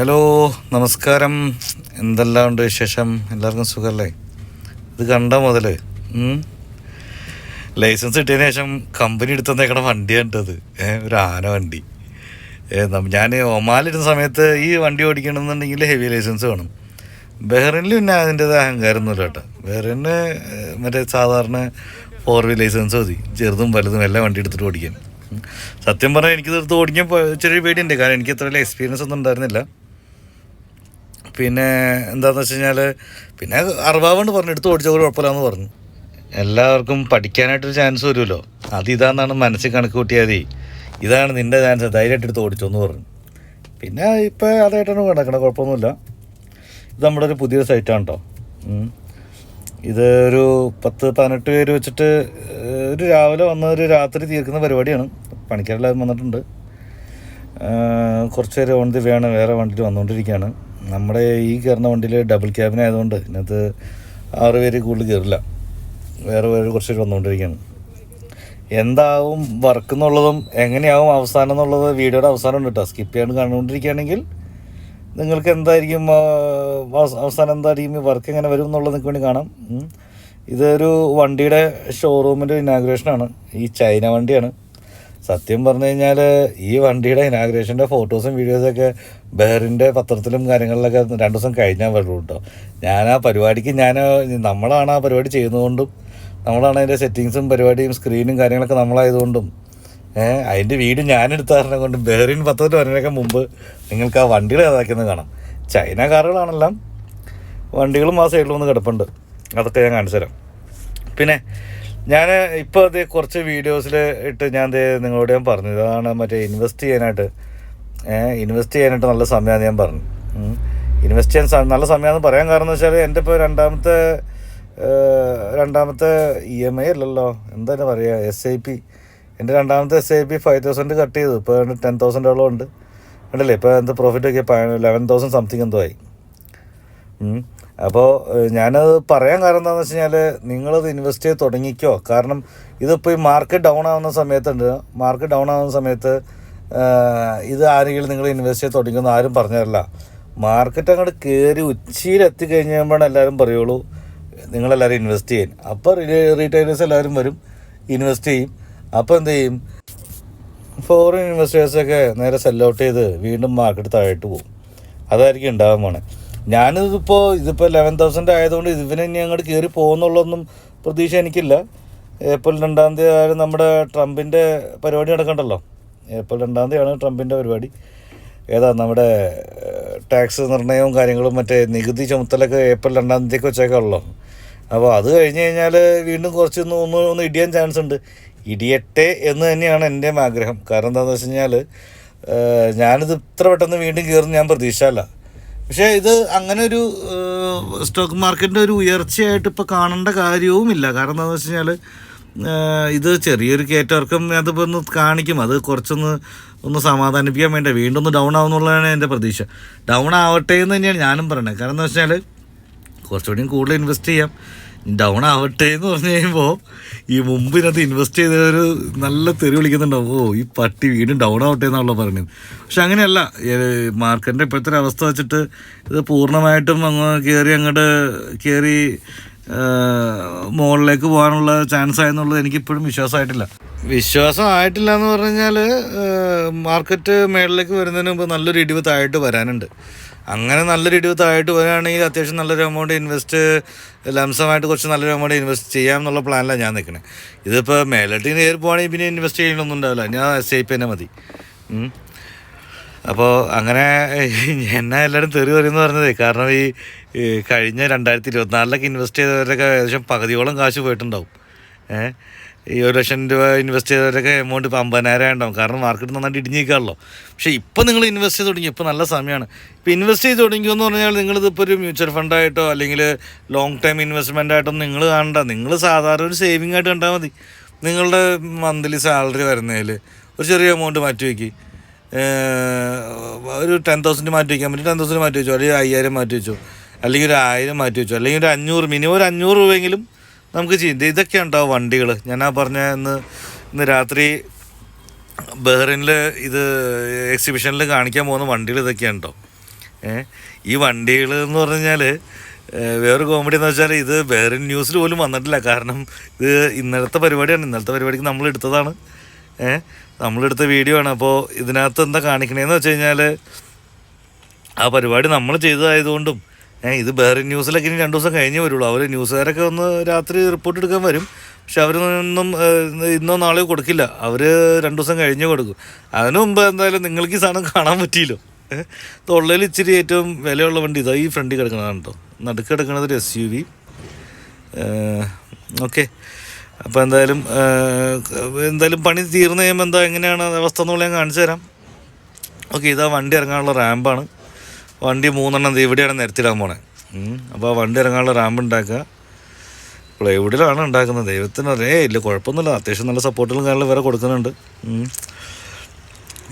Hello, നമസ്കാരം. എന്തെല്ലാം ഉണ്ട് വിശേഷം? എല്ലാവർക്കും സുഖമല്ലേ? ഇത് കണ്ട മുതൽ ലൈസൻസ് കിട്ടിയതിന് ശേഷം കമ്പനി എടുത്തന്നേക്കണ വണ്ടിയാണ് കേട്ടത്. ഒരു ആന വണ്ടി. ഞാൻ ഒമാലിരുന്ന സമയത്ത് ഈ വണ്ടി ഓടിക്കണമെന്നുണ്ടെങ്കിൽ ഹെവി ലൈസൻസ് വേണം. ബഹ്റിനിൽ പിന്നെ അതിൻ്റെത് അഹങ്കാരമൊന്നുമില്ല കേട്ടോ. ബഹ്റിന് മറ്റേ സാധാരണ 4 വീൽ ലൈസൻസ് മതി, ചെറുതും വലുതും എല്ലാം വണ്ടി എടുത്തിട്ട് ഓടിക്കാൻ. സത്യം പറഞ്ഞാൽ എനിക്ക് തീർത്ത് ഓടിക്കാൻ ചെറിയ പേടിയുണ്ട്, കാരണം എനിക്ക് അത്ര വലിയ എക്സ്പീരിയൻസ് ഒന്നും ഉണ്ടായിരുന്നില്ല. പിന്നെ എന്താണെന്ന് വെച്ച് കഴിഞ്ഞാൽ പിന്നെ അറുപതുകൊണ്ട് പറഞ്ഞു എടുത്ത് ഓടിച്ചത് കുഴപ്പമില്ലാന്ന് പറഞ്ഞു. എല്ലാവർക്കും പഠിക്കാനായിട്ടൊരു ചാൻസ് വരുമല്ലോ, അതിതാന്നാണ് മനസ്സിൽ കണക്ക് കൂട്ടിയാൽ മതി. ഇതാണ് നിൻ്റെ ചാൻസ്, ധൈര്യമായിട്ട് എടുത്ത് ഓടിച്ചോന്ന് പറഞ്ഞു. പിന്നെ ഇപ്പോൾ അതായിട്ടാണ് കിടക്കണം, കുഴപ്പമൊന്നുമില്ല. ഇത് നമ്മുടെ ഒരു പുതിയൊരു സൈറ്റാണ് കേട്ടോ. ഇത് ഒരു 10-18 പേര് വെച്ചിട്ട് ഒരു രാവിലെ വന്ന് ഒരു രാത്രി തീർക്കുന്ന പരിപാടിയാണ്. പണിക്കാരെല്ലാവരും വന്നിട്ടുണ്ട്. കുറച്ച് പേര് ഓൺ ദി വേയാണ്, വേറെ വണ്ടിയിൽ വന്നുകൊണ്ടിരിക്കുകയാണ്. നമ്മുടെ ഈ കയറുന്ന വണ്ടിയിൽ ഡബിൾ ക്യാബിനായതുകൊണ്ട് ഇതിനകത്ത് 6 പേര് കൂടുതൽ കയറില്ല. വേറെ കുറച്ച് പേര് വന്നുകൊണ്ടിരിക്കുകയാണ്. എന്താവും വർക്ക് എന്നുള്ളതും എങ്ങനെയാവും അവസാനം എന്നുള്ളത് വീഡിയോയുടെ അവസാനം ഉണ്ട് കേട്ടോ. സ്കിപ്പ് ചെയ്യാണ്ട് കണ്ടുകൊണ്ടിരിക്കുകയാണെങ്കിൽ നിങ്ങൾക്ക് എന്തായിരിക്കും അവസാനം, എന്തായിരിക്കും വർക്ക് എങ്ങനെ വരും എന്നുള്ളത് നിങ്ങൾക്ക് വേണ്ടി കാണാം. ഇതൊരു വണ്ടിയുടെ ഷോറൂമിൻ്റെ ഇനാഗുറേഷനാണ്. ഈ ചൈന വണ്ടിയാണ്. സത്യം പറഞ്ഞു കഴിഞ്ഞാൽ ഈ വണ്ടിയുടെ ഇനാഗ്രേഷൻ്റെ ഫോട്ടോസും വീഡിയോസൊക്കെ ബഹ്റിൻ്റെ പത്രത്തിലും കാര്യങ്ങളിലൊക്കെ 2 ദിവസം കഴിഞ്ഞാൽ വരുള്ളൂ കേട്ടോ. ഞാൻ ആ പരിപാടിക്ക് നമ്മളാണ് ആ പരിപാടി ചെയ്യുന്നതുകൊണ്ടും നമ്മളാണ് അതിൻ്റെ സെറ്റിങ്സും പരിപാടിയും സ്ക്രീനും കാര്യങ്ങളൊക്കെ നമ്മളായതുകൊണ്ടും അതിൻ്റെ വീഡിയോ ഞാനെടുത്ത കാരണം കൊണ്ട് ബഹ്റിൻ പത്രത്തിൽ വരുന്നതിനൊക്കെ മുമ്പ് നിങ്ങൾക്ക് ആ വണ്ടികൾ ഏതാക്കുന്നത് കാണാം. ചൈന കാറുകളാണെല്ലാം, വണ്ടികളും ആ സൈഡിൽ വന്ന് കിടപ്പുണ്ട്. അതൊക്കെ ഞാൻ കാണിച്ചു തരാം. പിന്നെ ഞാൻ ഇപ്പോൾ അത് കുറച്ച് വീഡിയോസിൽ ഇട്ട് നിങ്ങളോട് ഞാൻ പറഞ്ഞു, അതാണ് മറ്റേ ഇൻവെസ്റ്റ് ചെയ്യാനായിട്ട് നല്ല സമയമാണെന്ന് ഞാൻ പറഞ്ഞു. ഇൻവെസ്റ്റ് ചെയ്യാൻ നല്ല സമയമാണെന്ന് പറയാൻ കാരണം എന്ന് വെച്ചാൽ എൻ്റെ ഇപ്പോൾ രണ്ടാമത്തെ EMI അല്ലല്ലോ, എന്താ പറയുക, SIP. എൻ്റെ രണ്ടാമത്തെ SIP 5,000 കട്ട് ചെയ്തു. ഇപ്പോൾ 10,000 ഉണ്ട് ഉണ്ടല്ലേ. ഇപ്പോൾ എന്താ പ്രോഫിറ്റ് ഒക്കെ 11,000 സംതിങ് എന്തോ ആയി. അപ്പോൾ ഞാനത് പറയാൻ കാരണം എന്താണെന്ന് വെച്ച് കഴിഞ്ഞാൽ നിങ്ങളത് ഇൻവെസ്റ്റ് ചെയ്ത് തുടങ്ങിക്കോ. കാരണം ഇതിപ്പോൾ ഈ മാർക്കറ്റ് ഡൗൺ ആവുന്ന സമയത്ത് ഇത് ആരെങ്കിലും നിങ്ങൾ ഇൻവെസ്റ്റ് ചെയ്ത് തുടങ്ങിയെന്ന് ആരും പറഞ്ഞു തരില്ല. മാർക്കറ്റ് അങ്ങോട്ട് കയറി ഉച്ചയിലെത്തി കഴിഞ്ഞ് കഴിയുമ്പോഴാണ് എല്ലാവരും പറയുള്ളൂ നിങ്ങളെല്ലാവരും ഇൻവെസ്റ്റ് ചെയ്യാൻ. അപ്പോൾ റീറ്റെയിലേഴ്സ് എല്ലാവരും വരും, ഇൻവെസ്റ്റ് ചെയ്യും. അപ്പോൾ എന്ത് ചെയ്യും, ഫോറിൻ ഇൻവെസ്റ്റേഴ്സൊക്കെ നേരെ സെൽ ഔട്ട് ചെയ്ത് വീണ്ടും മാർക്കറ്റ് താഴോട്ട് പോകും. അതായിരിക്കും ഉണ്ടാകാൻ പോണേ. ഇതിപ്പോൾ 11,000 ആയതുകൊണ്ട് ഇവനെ ഇനി അങ്ങോട്ട് കയറി പോകുന്നുള്ളതൊന്നും പ്രതീക്ഷ എനിക്കില്ല. ഏപ്രിൽ 2 ആയാലും നമ്മുടെ ട്രംപിൻ്റെ പരിപാടി നടക്കണ്ടല്ലോ. ഏപ്രിൽ 2 ട്രംപിൻ്റെ പരിപാടി. നമ്മുടെ ടാക്സ് നിർണ്ണയവും കാര്യങ്ങളും മറ്റേ നികുതി ചുമത്തലൊക്കെ ഏപ്രിൽ 2 വെച്ചേക്കാണല്ലോ. അപ്പോൾ അത് കഴിഞ്ഞ് കഴിഞ്ഞാൽ വീണ്ടും ഒന്ന് ഇടിയാൻ ചാൻസ് ഉണ്ട്. ഇടിയട്ടെ എന്ന് തന്നെയാണ് എൻ്റെയും ആഗ്രഹം. കാരണം എന്താണെന്ന് വെച്ച് കഴിഞ്ഞാൽ ഞാനിത് ഇത്ര പെട്ടെന്ന് വീണ്ടും കയറുന്ന ഞാൻ പ്രതീക്ഷയല്ല. പക്ഷേ ഇത് അങ്ങനെ ഒരു സ്റ്റോക്ക് മാർക്കറ്റിൻ്റെ ഒരു ഉയർച്ചയായിട്ട് ഇപ്പോൾ കാണേണ്ട കാര്യവുമില്ല. കാരണം എന്താണെന്ന് വെച്ച് കഴിഞ്ഞാൽ ഇത് ചെറിയൊരു കയറ്റവർക്കും അതിപ്പോൾ ഒന്ന് കാണിക്കും. അത് കുറച്ചൊന്ന് സമാധാനിപ്പിക്കാൻ വേണ്ടി വീണ്ടും ഒന്ന് ഡൗൺ ആവുന്നുള്ളതാണ് എൻ്റെ പ്രതീക്ഷ. ഡൗൺ ആവട്ടെ എന്ന് തന്നെയാണ് ഞാനും പറയുന്നത്. കാരണം എന്താ വെച്ചാൽ കുറച്ചുകൂടിയും കൂടുതൽ ഇൻവെസ്റ്റ് ചെയ്യാം. ഡൗൺ ആവട്ടെ എന്ന് പറഞ്ഞു കഴിയുമ്പോൾ ഈ മുമ്പിനകത്ത് ഇൻവെസ്റ്റ് ചെയ്തവർ നല്ല തെറി വിളിക്കുന്നുണ്ടാവും, ഈ പട്ടി വീണ്ടും ഡൗൺ ആവട്ടെ എന്നാണല്ലോ പറയുന്നത്. പക്ഷെ അങ്ങനെയല്ല. മാർക്കറ്റിൻ്റെ ഇപ്പോഴത്തെ ഒരു അവസ്ഥ വെച്ചിട്ട് ഇത് പൂർണ്ണമായിട്ടും കയറി മുകളിലേക്ക് പോകാനുള്ള ചാൻസ് ആയെന്നുള്ളത് എനിക്കിപ്പോഴും വിശ്വാസമായിട്ടില്ല എന്ന് പറഞ്ഞു കഴിഞ്ഞാൽ മാർക്കറ്റ് മേളിലേക്ക് വരുന്നതിന് മുമ്പ് നല്ലൊരു ഇടിവ് താഴോട്ട് വരാനുണ്ട്. അങ്ങനെ നല്ലൊരു ഇടിവ് താഴോട്ട് വരികയാണെങ്കിൽ അത്യാവശ്യം നല്ലൊരു എമൗണ്ട് ലംസമായിട്ട് കുറച്ച് നല്ലൊരു എമൗണ്ട് ഇൻവെസ്റ്റ് ചെയ്യാം എന്നുള്ള പ്ലാനിലാണ് ഞാൻ നിൽക്കുന്നത്. ഇതിപ്പോൾ മേലോട്ട് കയറി പോവുകയാണെങ്കിൽ പിന്നെ ഇൻവെസ്റ്റ് ചെയ്യണമൊന്നും ഉണ്ടാവില്ല, ഞാൻ SIP തന്നെ മതി. അപ്പോൾ അങ്ങനെ എന്നെ എല്ലാവരും തെറി പറയുമെന്ന് പറഞ്ഞത് കാരണം ഈ കഴിഞ്ഞ 2024 ഇൻവെസ്റ്റ് ചെയ്തവരൊക്കെ ഏകദേശം പകുതിയോളം കാശ് പോയിട്ടുണ്ടാവും. ഈ 1,00,000 രൂപ ഇൻവെസ്റ്റ് ചെയ്തവരൊക്കെ എമൗണ്ട് ഇപ്പോൾ 50,000 ഉണ്ടാവും. കാരണം മാർക്കറ്റ് നന്നായിട്ട് ഇടിഞ്ഞിരിക്കാമല്ലോ. പക്ഷേ ഇപ്പോൾ നിങ്ങൾ ഇൻവെസ്റ്റ് ചെയ്ത് തുടങ്ങി, ഇപ്പോൾ നല്ല സമയമാണ്. ഇപ്പോൾ ഇൻവെസ്റ്റ് ചെയ്ത് തുടങ്ങിയെന്ന് പറഞ്ഞാൽ നിങ്ങളിതിപ്പോൾ ഒരു മ്യൂച്വൽ ഫണ്ടായിട്ടോ അല്ലെങ്കിൽ ലോങ് ടൈം ഇൻവെസ്റ്റ്മെൻ്റ് ആയിട്ടോ നിങ്ങൾ കാണണ്ട. നിങ്ങൾ സാധാരണ ഒരു സേവിങ് ആയിട്ട് കണ്ടാൽ മതി. നിങ്ങളുടെ മന്ത്ലി സാലറി വരുന്നതിൽ ഒരു ചെറിയ എമൗണ്ട് മാറ്റി വയ്ക്കി. ഒരു 10,000 മാറ്റി വയ്ക്കാൻ പറ്റും, 10,000 മാറ്റി വെച്ചോ, അല്ലെങ്കിൽ 5,000 മാറ്റി വെച്ചോ, അല്ലെങ്കിൽ ഒരു 1,000 മാറ്റി വെച്ചോ, അല്ലെങ്കിൽ ഒരു 500, മിനിമം ഒരു 500 രൂപയെങ്കിലും നമുക്ക് ചെയ്യും. ഇതൊക്കെ ഉണ്ടാവും വണ്ടികൾ. ഞാനാ പറഞ്ഞ ഇന്ന് രാത്രി ബഹ്റിനിൽ ഇത് എക്സിബിഷനിൽ കാണിക്കാൻ പോകുന്ന വണ്ടികൾ ഇതൊക്കെയാണ് കേട്ടോ. ഈ വണ്ടികൾ എന്ന് പറഞ്ഞാൽ വേറൊരു കോമഡി എന്ന് വെച്ചാൽ ഇത് വേറെ ന്യൂസിൽ പോലും വന്നിട്ടില്ല. കാരണം ഇത് ഇന്നലത്തെ പരിപാടിയാണ്, ഇന്നലത്തെ പരിപാടിക്ക് നമ്മളെടുത്തതാണ്, നമ്മളെടുത്ത വീഡിയോ ആണ്. അപ്പോൾ ഇതിനകത്ത് എന്താ കാണിക്കണേന്ന് വെച്ച് കഴിഞ്ഞാൽ ആ പരിപാടി നമ്മൾ ചെയ്തതായതുകൊണ്ടും ഇത് വേറെ ന്യൂസിലൊക്കെ ഇനി 2 ദിവസം കഴിഞ്ഞേ വരുള്ളൂ. അവർ ന്യൂസുകാരൊക്കെ ഒന്ന് രാത്രി റിപ്പോർട്ട് എടുക്കാൻ വരും, പക്ഷെ അവരൊന്നും ഇന്നോ നാളെയോ കൊടുക്കില്ല, അവർ 2 ദിവസം കഴിഞ്ഞേ കൊടുക്കും. അതിനു മുമ്പ് എന്തായാലും നിങ്ങൾക്ക് ഈ സാധനം കാണാൻ പറ്റിയല്ലോ. തൊള്ളയിൽ ഇച്ചിരി ഏറ്റവും വിലയുള്ള വണ്ടി ഇതാ ഈ ഫ്രണ്ടിൽ കിടക്കുന്നതാണ് കേട്ടോ, നടുക്ക് കിടക്കുന്നത് ഒരു SUV. ഓക്കെ, അപ്പോൾ എന്തായാലും പണി തീർന്നു കഴിയുമ്പോൾ എങ്ങനെയാണ് അവസ്ഥ എന്നുള്ളത് ഞാൻ കാണിച്ചു തരാം. ഓക്കെ, ഇതാ വണ്ടി ഇറങ്ങാനുള്ള റാമ്പാണ്. വണ്ടി 3 എണ്ണം ഇവിടെയാണ് നിരത്തിടാൻ പോണേ. അപ്പോൾ ആ വണ്ടി ഇറങ്ങാനുള്ള റാമ്പ് ഉണ്ടാക്കുക. പ്ലൈവുഡിലാണ് ഉണ്ടാക്കുന്നത്. ദൈവത്തിന് ഇല്ല കുഴപ്പമൊന്നുമില്ല, അത്യാവശ്യം നല്ല സപ്പോർട്ടുകളും കാര്യങ്ങളും വേറെ കൊടുക്കുന്നുണ്ട്.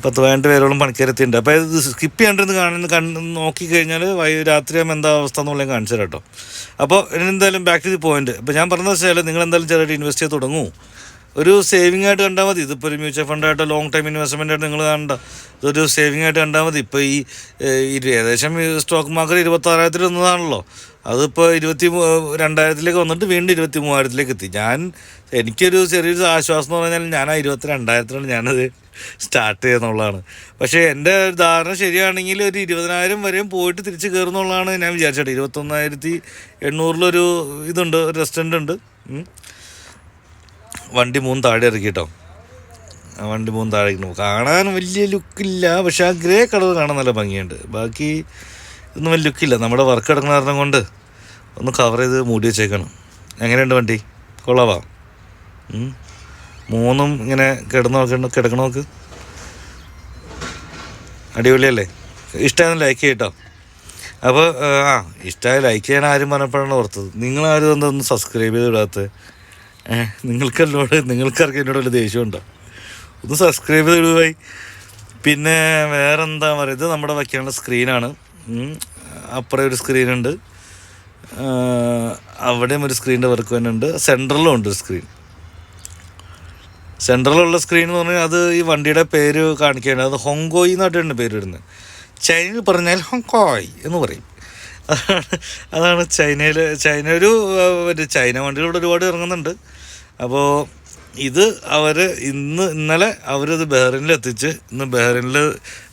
10-15 പേരോളം പണിക്കാരെത്തിയിട്ടുണ്ട്. അപ്പോൾ ഇത് സ്കിപ്പ് ചെയ്യാണ്ടിരുന്ന് നോക്കിക്കഴിഞ്ഞാൽ രാത്രിയാകുമ്പോൾ എന്താ അവസ്ഥ എന്നുള്ളത് കാണിച്ചു തരാം കേട്ടോ. അപ്പോൾ എന്തായാലും ബാക്ക് ടു ദി പോയിന്റ്. അപ്പോൾ ഞാൻ പറഞ്ഞതെന്ന് വെച്ചാൽ നിങ്ങൾ എന്തായാലും ചെറുതായിട്ട് ഇൻവെസ്റ്റ് ചെയ്ത് തുടങ്ങൂ. ഒരു സേവിംഗ് ആയിട്ട് കണ്ടാൽ മതി. ഇതിപ്പോൾ ഒരു മ്യൂച്വൽ ഫണ്ടായിട്ടോ ലോങ് ടൈം ഇൻവെസ്റ്റ്മെൻ്റ് ആയിട്ട് നിങ്ങൾ കാണണ്ട, ഇതൊരു സേവിംഗ് ആയിട്ട് കണ്ടാൽ മതി. ഇപ്പോൾ ഈ ഏകദേശം സ്റ്റോക്ക് മാർക്കറ്റ് 26,000 നിന്നതാണല്ലോ, അതിപ്പോൾ 22,000 വന്നിട്ട് വീണ്ടും 23,000 എത്തി. എനിക്കൊരു ചെറിയൊരു ആശ്വാസം എന്ന് പറഞ്ഞാൽ ഞാൻ ആ 22,000 ഞാനത് സ്റ്റാർട്ട് ചെയ്യുന്നുള്ളതാണ്. പക്ഷേ എൻ്റെ ധാരണ ശരിയാണെങ്കിൽ ഒരു 20,000 വരെയും പോയിട്ട് തിരിച്ച് കയറുന്നുള്ളതാണ് ഞാൻ വിചാരിച്ചത്. 21,800 ഇതുണ്ട്, ഒരു റെസ്റ്റോറൻ്റ് ഉണ്ട്. വണ്ടി 3 താഴെ ഇറക്കി കേട്ടോ, വണ്ടി 3 താഴെ ഇരിക്കുന്നു. കാണാൻ വലിയ ലുക്കില്ല, പക്ഷേ ആ ഗ്രേ കളർ കാണാൻ നല്ല ഭംഗിയുണ്ട്. ബാക്കി ഇതൊന്നും വലിയ ലുക്കില്ല. നമ്മുടെ വർക്ക് കിടക്കുന്ന കാരണം കൊണ്ട് ഒന്ന് കവർ ചെയ്ത് മൂടി വെച്ചേക്കണം. എങ്ങനെയുണ്ട് വണ്ടി? കൊള്ളാവാ? 3 ഇങ്ങനെ കിടക്കണോക്ക് അടിപൊളിയല്ലേ? ഇഷ്ടമായിരുന്നു ലൈക്ക് ചെയ്യട്ടോ. അപ്പോൾ ഇഷ്ടമായി ലൈക്ക് ചെയ്യാൻ ആരും പറഞ്ഞപ്പോഴാണ് ഓർത്തത്. നിങ്ങളാരും എന്തൊന്ന് സബ്സ്ക്രൈബ് ചെയ്ത് വിടാത്തത്? നിങ്ങൾക്കാർക്ക് എന്നോട് വലിയ ദേഷ്യമുണ്ടോ? ഒന്ന് സബ്സ്ക്രൈബ് ചെയ്ത് വിടുവായി. പിന്നെ വേറെന്താ പറയുക, ഇത് നമ്മുടെ വയ്ക്കാനുള്ള സ്ക്രീനാണ്. അപ്പുറം ഒരു സ്ക്രീനുണ്ട്, അവിടെയും ഒരു സ്ക്രീനിൻ്റെ വർക്ക് തന്നെ ഉണ്ട്. സെൻട്രലും ഉണ്ട് ഒരു സ്ക്രീൻ. സെൻട്രലുള്ള സ്ക്രീൻ എന്ന് പറഞ്ഞാൽ അത് ഈ വണ്ടിയുടെ പേര് കാണിക്കുകയാണ്. അത് ഹോങ്കോയ് എന്നായിട്ടാണ് പേര് വരുന്നത്. ചൈനയിൽ പറഞ്ഞാൽ ഹോങ്കോയ് എന്ന് പറയും. അതാണ് ചൈന ഒരു ചൈന വണ്ടികളോട് ഒരുപാട് ഇറങ്ങുന്നുണ്ട്. അപ്പോൾ ഇത് ഇന്നലെ അവരത് ബഹ്റിനിൽ എത്തിച്ച് ഇന്ന് ബഹ്റിനിൽ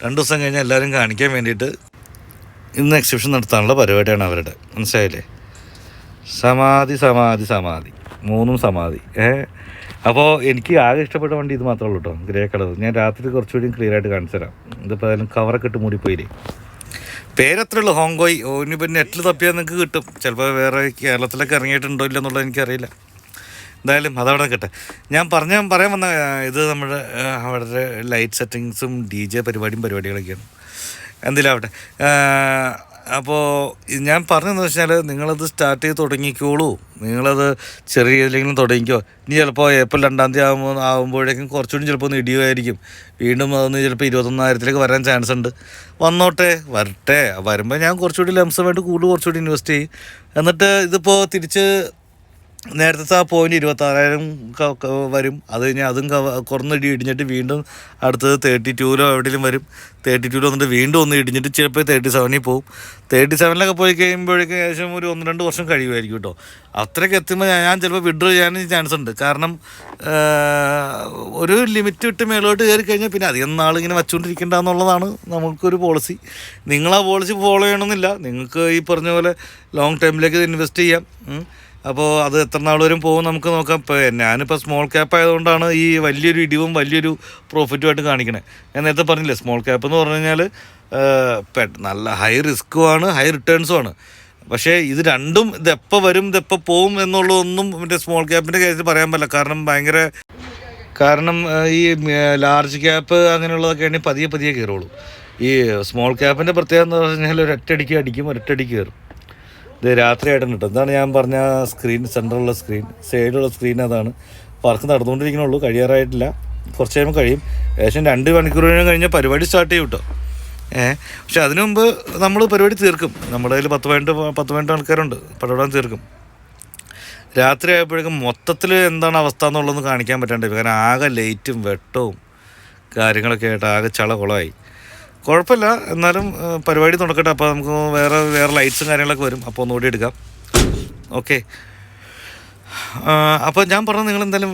2 ദിവസം കഴിഞ്ഞ് എല്ലാവരും കാണിക്കാൻ വേണ്ടിയിട്ട് ഇന്ന് എക്സിബിഷൻ നടത്താനുള്ള പരിപാടിയാണ് അവരുടെ. മനസ്സിലായില്ലേ? സമാധി 3 സമാധി. അപ്പോൾ എനിക്ക് ആകെ ഇഷ്ടപ്പെട്ട വണ്ടി ഇത് മാത്രമേ ഉള്ളൂ കേട്ടോ, ഗ്രേ കളർ. ഞാൻ രാത്രി കുറച്ചുകൂടി ക്ലിയർ ആയിട്ട് കാണിച്ചു തരാം. ഇതിപ്പോൾ അതിലും കവറൊക്കെ ഇട്ട് മൂടിപ്പോയില്ലേ. പേരത്രേ ഉള്ളൂ, ഹോങ്കോയ്. ഇനിയിപ്പോൾ നെറ്റിൽ തപ്പിയാൽ നിങ്ങൾക്ക് കിട്ടും. ചിലപ്പോൾ വേറെ കേരളത്തിലൊക്കെ ഇറങ്ങിയിട്ടുണ്ടോ ഇല്ലെന്നുള്ളത് എനിക്കറിയില്ല. എന്തായാലും അതവിടെ കിട്ടെ. ഞാൻ പറയാൻ വന്ന ഇത് നമ്മുടെ അവിടെ ലൈറ്റ് സെറ്റിങ്സും DJ പരിപാടികളൊക്കെയാണ്. എന്തെങ്കിലും ആവട്ടെ. അപ്പോൾ ഞാൻ പറഞ്ഞതെന്ന് വെച്ചാൽ നിങ്ങളത് സ്റ്റാർട്ട് ചെയ്ത് തുടങ്ങിക്കോളൂ. നിങ്ങളത് ചെറിയ രീതിയിലെങ്കിലും തുടങ്ങിക്കോ. ഇനി ചിലപ്പോൾ ഏപ്രിൽ 2-ാം തീയതി ആകുമ്പോഴേക്കും കുറച്ചുകൂടി ചിലപ്പോൾ ഒന്ന് ഇടിയുമായിരിക്കും. വീണ്ടും അതൊന്ന് ചിലപ്പോൾ 21,000 വരാൻ ചാൻസ് ഉണ്ട്. വരട്ടെ. വരുമ്പോൾ ഞാൻ കുറച്ചുകൂടി ലംസമായിട്ട് കുറച്ചുകൂടി ഇൻവെസ്റ്റ് ചെയ്യും. എന്നിട്ട് ഇതിപ്പോൾ തിരിച്ച് നേരത്തെ ആ പോയിന്റ് 26,000 വരും. അത് കഴിഞ്ഞാൽ അതും ഇടിഞ്ഞിട്ട് വീണ്ടും അടുത്തത് 32 എവിടെയെങ്കിലും വരും. 32 വന്നിട്ട് വീണ്ടും ഒന്ന് ഇടിഞ്ഞിട്ട് ചിലപ്പോൾ 37 പോകും. 37 പോയി കഴിയുമ്പോഴേക്കും ഏകദേശം ഒരു 1-2 വർഷം കഴിയുമായിരിക്കും കേട്ടോ. അത്രയ്ക്ക് എത്തുമ്പോൾ ഞാൻ ചിലപ്പോൾ വിഡ്രോ ചെയ്യാനും ചാൻസ് ഉണ്ട്. കാരണം ഒരു ലിമിറ്റ് വിട്ട് മേലോട്ട് കയറി കഴിഞ്ഞാൽ പിന്നെ അധികം നാളിങ്ങനെ വച്ചുകൊണ്ടിരിക്കേണ്ട എന്നുള്ളതാണ് നമുക്കൊരു പോളിസി. നിങ്ങളാ പോളിസി ഫോളോ ചെയ്യണമെന്നില്ല. നിങ്ങൾക്ക് ഈ പറഞ്ഞ പോലെ ലോങ് ടൈമിലേക്ക് ഇൻവെസ്റ്റ് ചെയ്യാം. അപ്പോൾ അത് എത്ര നാൾ വരും പോകും നമുക്ക് നോക്കാം. ഇപ്പോൾ ഞാനിപ്പോൾ സ്മോൾ ക്യാപ്പ് ആയതുകൊണ്ടാണ് ഈ വലിയൊരു ഇടിവും വലിയൊരു പ്രോഫിറ്റുമായിട്ട് കാണിക്കണേ. ഞാൻ നേരത്തെ പറഞ്ഞില്ലേ, സ്മോൾ ക്യാപ്പ് എന്ന് പറഞ്ഞു കഴിഞ്ഞാൽ നല്ല ഹൈ റിസ്ക്കുമാണ്, ഹൈ റിട്ടേൺസുമാണ്. പക്ഷേ ഇത് രണ്ടും ഇതെപ്പോൾ വരും ഇതെപ്പോൾ പോവും എന്നുള്ളതൊന്നും മറ്റേ സ്മോൾ ക്യാപ്പിൻ്റെ കാര്യത്തിൽ പറയാൻ പറ്റില്ല. കാരണം ഈ ലാർജ് ക്യാപ്പ് അങ്ങനെയുള്ളതൊക്കെ ആണെങ്കിൽ പതിയെ കയറുള്ളൂ. ഈ സ്മോൾ ക്യാപ്പിൻ്റെ പ്രത്യേകത എന്ന് പറഞ്ഞു കഴിഞ്ഞാൽ ഒരൊറ്റയടിക്ക് അടിക്കും, ഒരൊറ്റയടിക്ക് കയറും. ഇത് രാത്രിയായിട്ടാണ് കേട്ടോ. എന്താണ് ഞാൻ പറഞ്ഞ സ്ക്രീൻ, സെൻറ്ററുള്ള സ്ക്രീൻ, സൈഡിലുള്ള സ്ക്രീൻ. അതാണ് വർക്ക് നടന്നുകൊണ്ടിരിക്കണുള്ളൂ, കഴിയാറായിട്ടില്ല. കുറച്ച് കഴിയുമ്പോൾ കഴിയും. ഏകദേശം 2 മണിക്കൂർ കഴിഞ്ഞാൽ പരിപാടി സ്റ്റാർട്ട് ചെയ്യും കേട്ടോ. പക്ഷെ അതിനു മുമ്പ് നമ്മൾ പരിപാടി തീർക്കും. നമ്മുടെ കയ്യിൽ 10-12 ആൾക്കാരുണ്ട്, പരിപാടി തീർക്കും. രാത്രി ആയപ്പോഴേക്കും മൊത്തത്തിൽ എന്താണ് അവസ്ഥ എന്നുള്ളതൊന്നും കാണിക്കാൻ പറ്റാണ്ട്. കാരണം ആകെ ലൈറ്റും വെട്ടവും കാര്യങ്ങളൊക്കെ ആയിട്ട് ആകെ ചള കുളമായി. കുഴപ്പമില്ല. എന്നാലും പരിപാടി നടക്കട്ടെ. അപ്പോൾ നമുക്ക് വേറെ ലൈറ്റ്സും കാര്യങ്ങളൊക്കെ വരും. അപ്പോൾ ഒന്നുകൂടി എടുക്കാം. ഓക്കെ. അപ്പോൾ ഞാൻ പറഞ്ഞു, നിങ്ങൾ എന്തായാലും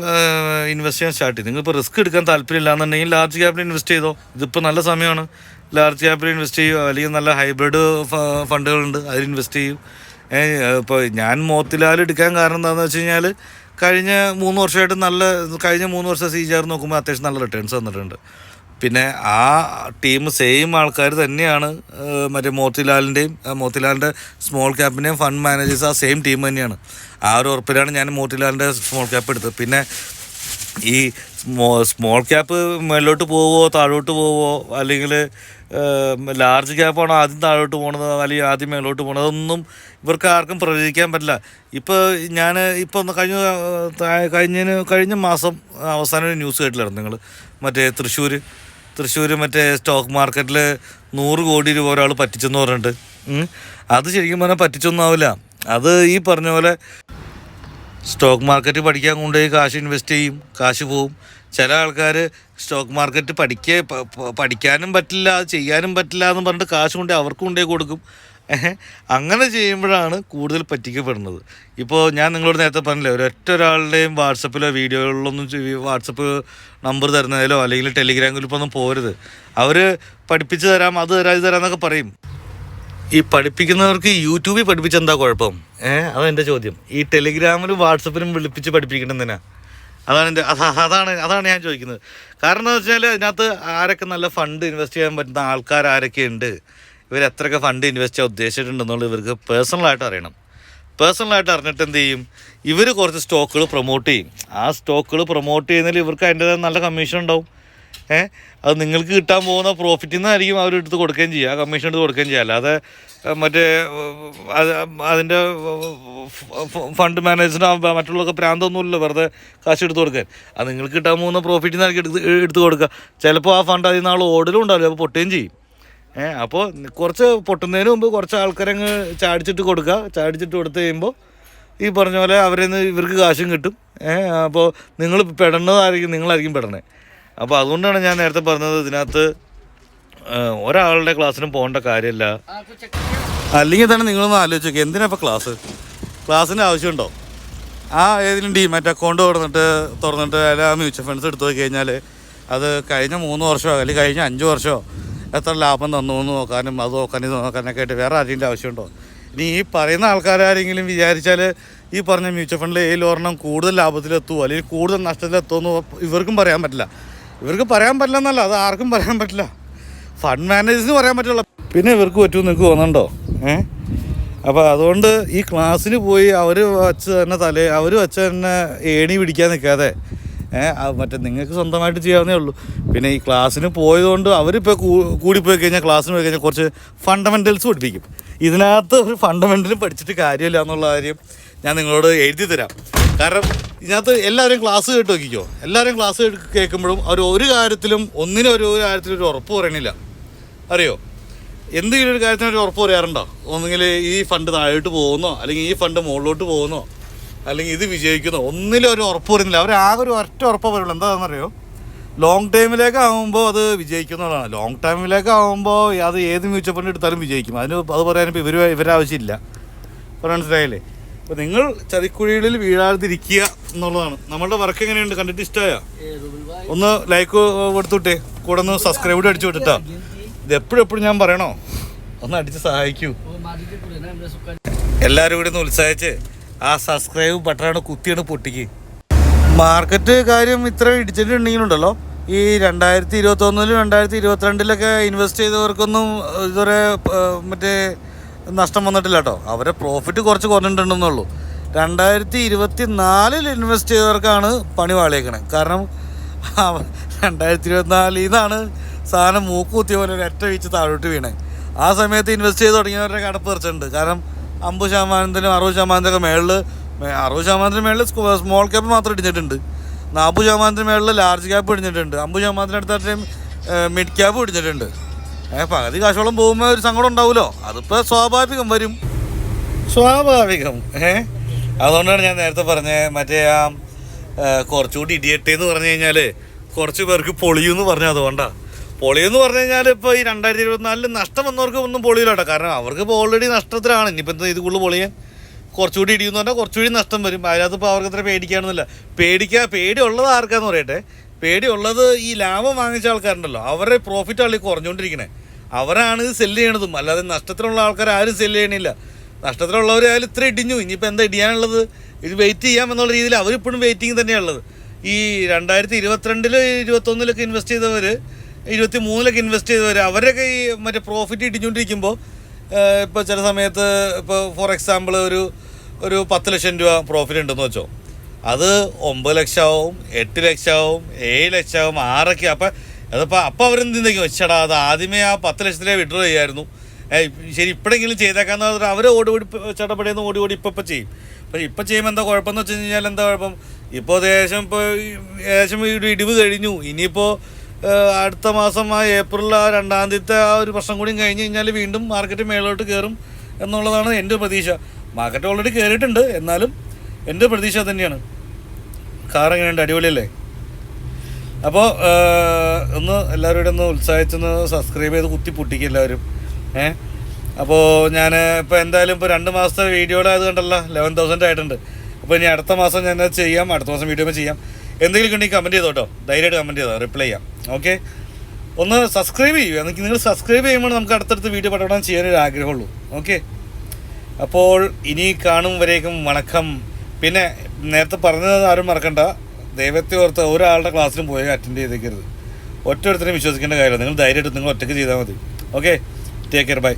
ഇൻവെസ്റ്റ് ചെയ്യാൻ സ്റ്റാർട്ട് ചെയ്യും. നിങ്ങളിപ്പോൾ റിസ്ക് എടുക്കാൻ താല്പര്യമില്ല എന്നുണ്ടെങ്കിൽ ലാർജ് ക്യാപ്പിൽ ഇൻവെസ്റ്റ് ചെയ്തോ. ഇതിപ്പോൾ നല്ല സമയമാണ്. ലാർജ് ക്യാപ്പിൽ ഇൻവെസ്റ്റ് ചെയ്യും. അല്ലെങ്കിൽ നല്ല ഹൈബ്രിഡ് ഫണ്ടുകളുണ്ട്, അതിൽ ഇൻവെസ്റ്റ് ചെയ്യും. ഇപ്പോൾ ഞാൻ മോത്തിലാൽ എടുക്കാൻ കാരണം എന്താണെന്ന് വെച്ച് കഴിഞ്ഞാൽ കഴിഞ്ഞ 3 വർഷമായിട്ട് കഴിഞ്ഞ 3 വർഷം CGR നോക്കുമ്പോൾ അത്യാവശ്യം നല്ല റിട്ടേൺസ് വന്നിട്ടുണ്ട്. പിന്നെ ആ ടീം സെയിം ആൾക്കാർ തന്നെയാണ് മറ്റേ മോത്തിലാലിൻ്റെ സ്മോൾ ക്യാപ്പിൻ്റെയും ഫണ്ട് മാനേജേഴ്സ് ആ സെയിം ടീം തന്നെയാണ്. ആ ഒരു ഉറപ്പിലാണ് ഞാൻ മോത്തിലാലിൻ്റെ സ്മോൾ ക്യാപ്പ് എടുത്തത്. പിന്നെ ഈ സ്മോൾ ക്യാപ്പ് മേലോട്ട് പോവോ താഴോട്ട് പോവോ, അല്ലെങ്കിൽ ലാർജ് ക്യാപ്പാണോ ആദ്യം താഴോട്ട് പോകണത് അല്ലെങ്കിൽ ആദ്യം മേലോട്ട് പോകണത്, അതൊന്നും ഇവർക്ക് ആർക്കും പ്രവചിക്കാൻ പറ്റില്ല. ഇപ്പോൾ കഴിഞ്ഞ മാസം അവസാനം ഒരു ന്യൂസ് കേട്ടില്ലായിരുന്നു നിങ്ങൾ? മറ്റേ തൃശ്ശൂർ മറ്റേ സ്റ്റോക്ക് മാർക്കറ്റിൽ 100 കോടി രൂപ ഒരാൾ പറ്റിച്ചെന്ന് പറഞ്ഞിട്ട്. അത് ശരിക്കും പറഞ്ഞാൽ പറ്റിച്ചൊന്നും ആവില്ല. അത് ഈ പറഞ്ഞ പോലെ സ്റ്റോക്ക് മാർക്കറ്റ് പഠിക്കാൻ കൊണ്ടുപോയി കാശ് ഇൻവെസ്റ്റ് ചെയ്യും, കാശ് പോവും. ചില ആൾക്കാർ സ്റ്റോക്ക് മാർക്കറ്റ് പഠിക്കാനും പറ്റില്ല, അത് ചെയ്യാനും പറ്റില്ല എന്ന് പറഞ്ഞിട്ട് കാശ് കൊണ്ടുപോയി അവർക്ക് കൊണ്ടുപോയി കൊടുക്കും. അങ്ങനെ ചെയ്യുമ്പോഴാണ് കൂടുതൽ പറ്റിക്കപ്പെടുന്നത്. ഇപ്പോൾ ഞാൻ നിങ്ങളോട് നേരത്തെ പറഞ്ഞില്ലേ, ഒരാളുടെയും വാട്സപ്പിലോ വീഡിയോകളിലൊന്നും വാട്സപ്പ് നമ്പർ തരുന്നതിലോ അല്ലെങ്കിൽ ടെലിഗ്രാം ഗ്രൂപ്പൊന്നും പോരുത്. അവർ പഠിപ്പിച്ച് തരാം, അത് തരാം, ഇത് തരാം എന്നൊക്കെ പറയും. ഈ പഠിപ്പിക്കുന്നവർക്ക് യൂട്യൂബിൽ പഠിപ്പിച്ചെന്താ കുഴപ്പം? അതെൻ്റെ ചോദ്യം. ഈ ടെലിഗ്രാമിലും വാട്സപ്പിലും വിളിപ്പിച്ച് പഠിപ്പിക്കണമെന്നാ? അതാണ് ഞാൻ ചോദിക്കുന്നത്. കാരണം എന്താ വെച്ചാൽ അതിനകത്ത് ആരൊക്കെ നല്ല ഫണ്ട് ഇൻവെസ്റ്റ് ചെയ്യാൻ പറ്റുന്ന ആൾക്കാർ ആരൊക്കെയുണ്ട്, ഇവർ എത്രയൊക്കെ ഫണ്ട് ഇൻവെസ്റ്റ് ചെയ്യാൻ ഉദ്ദേശിച്ചിട്ടുണ്ടെന്നുള്ളത് ഇവർക്ക് പേഴ്സണലായിട്ട് അറിയണം. പേഴ്സണലായിട്ട് അറിഞ്ഞിട്ട് എന്ത് ചെയ്യും, ഇവർ കുറച്ച് സ്റ്റോക്കുകൾ പ്രൊമോട്ട് ചെയ്യും. ആ സ്റ്റോക്കുകൾ പ്രൊമോട്ട് ചെയ്യുന്നതിൽ ഇവർക്ക് അതിൻ്റെതായ നല്ല കമ്മീഷൻ ഉണ്ടാവും. അത് നിങ്ങൾക്ക് കിട്ടാൻ പോകുന്ന പ്രോഫിറ്റിൽ നിന്നായിരിക്കും അവർ എടുത്ത് കൊടുക്കുകയും ചെയ്യുക, ആ കമ്മീഷൻ എടുത്ത് കൊടുക്കുകയും ചെയ്യുക. അല്ലാതെ മറ്റേ അതിൻ്റെ ഫണ്ട് മാനേജറിന് മറ്റുള്ളവർക്ക് പ്രാന്തൊന്നുമില്ല വെറുതെ കാശ് എടുത്ത് കൊടുക്കാൻ. അത് നിങ്ങൾക്ക് കിട്ടാൻ പോകുന്ന പ്രോഫിറ്റിൽ നിന്നായിരിക്കും എടുത്ത് കൊടുക്കുക. ചിലപ്പോൾ ആ ഫണ്ട് അതിൽ നാൾ ഓടലും ഉണ്ടാവില്ല, അപ്പോൾ പൊട്ടുകയും ചെയ്യും. അപ്പോൾ കുറച്ച് പൊട്ടുന്നതിന് മുമ്പ് കുറച്ച് ആൾക്കാരങ്ങ് ചാടിച്ചിട്ട് കൊടുത്ത് കഴിയുമ്പോൾ ഈ പറഞ്ഞ പോലെ ഇവർക്ക് കാശും കിട്ടും. അപ്പോൾ നിങ്ങളായിരിക്കും പെടണേ. അപ്പോൾ അതുകൊണ്ടാണ് ഞാൻ നേരത്തെ പറഞ്ഞത്, ഇതിനകത്ത് ഒരാളുടെ ക്ലാസ്സിനും പോകേണ്ട കാര്യമില്ല. അല്ലെങ്കിൽ തന്നെ നിങ്ങളൊന്ന് ആലോചിച്ച് നോക്കി, എന്തിനാ ഇപ്പോൾ ക്ലാസ്സിൻ്റെ ആവശ്യമുണ്ടോ? ഏതെങ്കിലും ഡീമാറ്റ് അക്കൗണ്ട് തുറന്നിട്ട് ആ മ്യൂച്വൽ ഫണ്ട്സ് എടുത്തു പോയി കഴിഞ്ഞാൽ അത് കഴിഞ്ഞ 3 വർഷമോ അല്ലെങ്കിൽ കഴിഞ്ഞ 5 വർഷമോ എത്ര ലാഭം തന്നു എന്ന് നോക്കാനും ഇത് നോക്കാനൊക്കെ ആയിട്ട് വേറെ ആരെങ്കിലും ആവശ്യമുണ്ടോ? ഇനി ഈ പറയുന്ന ആൾക്കാരെങ്കിലും വിചാരിച്ചാൽ ഈ പറഞ്ഞ മ്യൂച്വൽ ഫണ്ടിൽ ഒരെണ്ണം കൂടുതൽ ലാഭത്തിലെത്തുമോ അല്ലെങ്കിൽ കൂടുതൽ നഷ്ടത്തിലെത്തുമോ ഇവർക്കും പറയാൻ പറ്റില്ല. ഇവർക്ക് പറയാൻ പറ്റില്ല എന്നല്ല, അത് ആർക്കും പറയാൻ പറ്റില്ല. ഫണ്ട് മാനേജേഴ്സിന് പറയാൻ പറ്റുള്ളൂ. പിന്നെ ഇവർക്ക് പറ്റുമെന്ന് നിങ്ങൾക്ക് തോന്നുന്നുണ്ടോ? അപ്പോൾ അതുകൊണ്ട് ഈ ക്ലാസ്സിന് പോയി അവർ വെച്ച് തന്നെ ഏണി പിടിക്കാൻ നിൽക്കാതെ മറ്റേ നിങ്ങൾക്ക് സ്വന്തമായിട്ട് ചെയ്യാവുന്നേ ഉള്ളൂ. പിന്നെ ഈ ക്ലാസ്സിന് പോയതുകൊണ്ട് അവരിപ്പോൾ കൂടിപ്പോയി കഴിഞ്ഞാൽ ക്ലാസ്സിന് പോയി കഴിഞ്ഞാൽ കുറച്ച് ഫണ്ടമെൻ്റൽസ് പഠിപ്പിക്കും. ഇതിനകത്ത് ഒരു ഫണ്ടമെൻ്റലും പഠിച്ചിട്ട് കാര്യമില്ല എന്നുള്ള കാര്യം ഞാൻ നിങ്ങളോട് എഴുതി തരാം. കാരണം ഇതിനകത്ത് എല്ലാവരും ക്ലാസ് കേട്ട് നോക്കിക്കോ. എല്ലാവരും ക്ലാസ് കേൾക്കുമ്പോഴും അവർ ഒരു കാര്യത്തിലും ഒരു ഉറപ്പ് പറയണില്ല. അറിയോ? എന്തെങ്കിലും ഒരു കാര്യത്തിനൊരു ഉറപ്പ് പറയാറുണ്ടോ? ഒന്നുകിൽ ഈ ഫണ്ട് താഴോട്ട് പോകുന്നോ, അല്ലെങ്കിൽ ഈ ഫണ്ട് മുകളിലോട്ട് പോകുന്നോ, അല്ലെങ്കിൽ ഇത് വിജയിക്കുന്നോ, ഒന്നിലും ഒരു ഉറപ്പ് പറയുന്നില്ല. അവർ ആകെ ഒരു ഒറ്റ ഉറപ്പ് പറയുള്ളൂ. എന്താണെന്നറിയോ? ലോങ് ടൈമിലേക്കാകുമ്പോൾ അത് വിജയിക്കുന്നതാണ്. ലോങ് ടൈമിലേക്കാകുമ്പോൾ അത് ഏത് മ്യൂച്വൽ ഫണ്ട് എടുത്താലും വിജയിക്കും. അത് പറയാനിപ്പോൾ ഇവരെ ആവശ്യമില്ല. മനസ്സിലായില്ലേ? അപ്പോൾ നിങ്ങൾ ചതിക്കുഴികളിൽ വീഴാതിരിക്കുക എന്നുള്ളതാണ്. നമ്മളുടെ വർക്ക് എങ്ങനെയുണ്ട്? കണ്ടിട്ട് ഇഷ്ടമായോ? ഒന്ന് ലൈക്ക് കൊടുത്തുവിട്ടേ, കൂടെ ഒന്ന് സബ്സ്ക്രൈബ് കൂടി അടിച്ചു വിട്ടിട്ടാ. ഇത് എപ്പോഴും ഞാൻ പറയണോ? ഒന്ന് അടിച്ച് സഹായിക്കൂ. എല്ലാവരും കൂടി ഒന്ന് ഉത്സാഹിച്ച് ആ സബ്സ്ക്രൈബ് ബട്ടൺ കുത്തിയാണ് പൊട്ടിക്ക്. മാർക്കറ്റ് കാര്യം ഇത്ര ഇടിച്ചിട്ടുണ്ടെങ്കിലുണ്ടല്ലോ, ഈ 2021-ലും 2022-ലൊക്കെ ഇൻവെസ്റ്റ് ചെയ്തവർക്കൊന്നും ഇതുവരെ മറ്റേ നഷ്ടം വന്നിട്ടില്ല കേട്ടോ. അവരെ പ്രോഫിറ്റ് കുറച്ച് കുറഞ്ഞിട്ടുണ്ടെന്നുള്ളൂ. 2024-ൽ ഇൻവെസ്റ്റ് ചെയ്തവർക്കാണ് പണി വാളിയേക്കണേ. കാരണം 2024-ൽ നിന്നാണ് സാധനം മൂക്കുത്തിയ പോലെ ഒരൊറ്റ വീച്ച് താഴോട്ട് വീണേ. ആ സമയത്ത് ഇൻവെസ്റ്റ് ചെയ്ത് തുടങ്ങിയവരുടെ കടപ്പ് കുറച്ചുണ്ട്. കാരണം 50%-നും 60%-നും മേളിൽ 60%-ന് മേളിൽ സ്മോൾ ക്യാപ്പ് മാത്രം ഇടിഞ്ഞിട്ടുണ്ട്. 40%-ന് മേളിൽ ലാർജ് ക്യാപ്പ് ഇടിഞ്ഞിട്ടുണ്ട്. 50%-ന് അടുത്തായിട്ടും മിഡ് ക്യാപ്പ് ഇടിഞ്ഞിട്ടുണ്ട്. പകുതി കാശോളം പോകുമ്പോൾ ഒരു സങ്കടം ഉണ്ടാവുമല്ലോ. അതിപ്പോൾ സ്വാഭാവികം. അതുകൊണ്ടാണ് ഞാൻ നേരത്തെ പറഞ്ഞത്, മറ്റേ കുറച്ചുകൂടി ഇടിയട്ടെ എന്ന് പറഞ്ഞു കഴിഞ്ഞാൽ കുറച്ച് പേർക്ക് പൊളിയുമെന്ന് പറഞ്ഞു. അതുകൊണ്ടാണ് പൊളിയെന്ന് പറഞ്ഞു കഴിഞ്ഞാൽ ഇപ്പോൾ ഈ 2024 നഷ്ടം വന്നവർക്ക് ഒന്നും പൊളിയില്ല കേട്ടോ. കാരണം അവർക്ക് ഇപ്പോൾ ഓൾറെഡി നഷ്ടത്തിലാണ്. ഇനിയിപ്പോൾ എന്താ ഇത് കൂടുതൽ പൊളിയാൻ കുറച്ചുകൂടി ഇടിയെന്ന് പറഞ്ഞാൽ കുറച്ചുകൂടി നഷ്ടം വരും. അതിനകത്ത് ഇപ്പോൾ അവർക്ക് അത്ര പേടിക്കാനൊന്നുമില്ല. പേടിയുള്ളത് ആർക്കാന്ന് പറയട്ടെ, പേടിയുള്ളത് ഈ ലാഭം വാങ്ങിച്ച ആൾക്കാരുണ്ടല്ലോ, അവരുടെ പ്രോഫിറ്റ് ആളി കുറഞ്ഞുകൊണ്ടിരിക്കണേ. അവരാണ് ഇത് സെല്ല് ചെയ്യണതും. അല്ലാതെ നഷ്ടത്തിലുള്ള ആൾക്കാർ ആരും സെല്ല് ചെയ്യണില്ല. നഷ്ടത്തിലുള്ളവരായാലും ഇത്ര ഇടിഞ്ഞു, ഇനിയിപ്പോൾ എന്താ ഇടിയാനുള്ളത്, ഇത് വെയിറ്റ് ചെയ്യാം എന്നുള്ള രീതിയിൽ അവരിപ്പോഴും വെയിറ്റിംഗ് തന്നെയാണുള്ളത്. ഈ 2022 2021 ഇൻവെസ്റ്റ് ചെയ്തവർ, 2023 ഇൻവെസ്റ്റ് ചെയ്തവർ, അവരൊക്കെ ഈ മറ്റേ പ്രോഫിറ്റ് ഇടിഞ്ഞുകൊണ്ടിരിക്കുമ്പോൾ ഇപ്പോൾ ചില സമയത്ത് ഇപ്പോൾ ഫോർ എക്സാമ്പിൾ ഒരു 10 ലക്ഷം രൂപ പ്രോഫിറ്റ് ഉണ്ടെന്ന് വെച്ചോ, അത് 9 ലക്ഷമാവും, 8 ലക്ഷമാവും, 7 ലക്ഷമാവും, 6 അപ്പോൾ അവരെന്ത് ചിന്തിക്കും, വെച്ചടാ അത് ആദ്യമേ ആ 10 ലക്ഷത്തിലേ വിഡ്രോ ചെയ്യായിരുന്നു, ശരി ഇപ്പോഴെങ്കിലും ചെയ്തേക്കാന്ന് പറഞ്ഞാൽ അവർ ഓടി ചടപടിയെന്ന് ഓടി ഇപ്പം ചെയ്യും. പക്ഷേ ഇപ്പം ചെയ്യുമ്പോൾ എന്താ കുഴപ്പമെന്ന് വെച്ച് കഴിഞ്ഞാൽ, എന്താ കുഴപ്പം, ഇപ്പോൾ ഏകദേശം ഇടിവ് കഴിഞ്ഞു. ഇനിയിപ്പോൾ അടുത്ത മാസം ആ ഏപ്രിൽ 2-ാം തീയതി ആ ഒരു വർഷം കൂടി കഴിഞ്ഞ് കഴിഞ്ഞാൽ വീണ്ടും മാർക്കറ്റ് മേലോട്ട് കയറും എന്നുള്ളതാണ് എൻ്റെ പ്രതീക്ഷ. മാർക്കറ്റ് ഓൾറെഡി കയറിയിട്ടുണ്ട്, എന്നാലും എൻ്റെ പ്രതീക്ഷ തന്നെയാണ്. കാർ എങ്ങനെയുണ്ട്, അടിപൊളിയല്ലേ? അപ്പോൾ എല്ലാവരും ഒന്ന് ഉത്സാഹിച്ചൊന്ന് സബ്സ്ക്രൈബ് ചെയ്ത് കുത്തി പൊട്ടിക്കുക എല്ലാവരും. അപ്പോൾ ഞാൻ ഇപ്പോൾ എന്തായാലും ഇപ്പോൾ 2 മാസത്തെ വീഡിയോയുടെ അത് കണ്ടല്ലോ 11,000 ആയിട്ടുണ്ട്. അപ്പോൾ ഇനി അടുത്ത മാസം ഞാൻ ചെയ്യാം, അടുത്ത മാസം വീഡിയോ ചെയ്യാം. എന്തെങ്കിലും ഉണ്ടെങ്കിൽ കമൻറ്റ് ചെയ്തോ കേട്ടോ, ധൈര്യമായിട്ട് കമൻറ്റ് ചെയ്തോ, റിപ്ലൈ ചെയ്യാം. ഓക്കെ, ഒന്ന് സബ്സ്ക്രൈബ് ചെയ്യുക. നിങ്ങൾ സബ്സ്ക്രൈബ് ചെയ്യുമ്പോൾ നമുക്ക് അടുത്തടുത്ത് വീഡിയോ പടപടാൻ ചെയ്യാനൊരു ആഗ്രഹമുള്ളൂ. ഓക്കെ, അപ്പോൾ ഇനി കാണും വരേക്കും വണക്കം. പിന്നെ നേരത്തെ പറഞ്ഞത് ആരും മറക്കണ്ട, ദൈവത്തെ ഓർത്ത് ഒരാളുടെ ക്ലാസ്സിലും പോയി അറ്റൻഡ് ചെയ്തേക്കരുത്. ഒറ്റ വിശ്വസിക്കേണ്ട കാര്യമില്ല. നിങ്ങൾ ധൈര്യമായിട്ട് നിങ്ങൾ ഒറ്റയ്ക്ക് ചെയ്താൽ മതി. Okay, take care, by.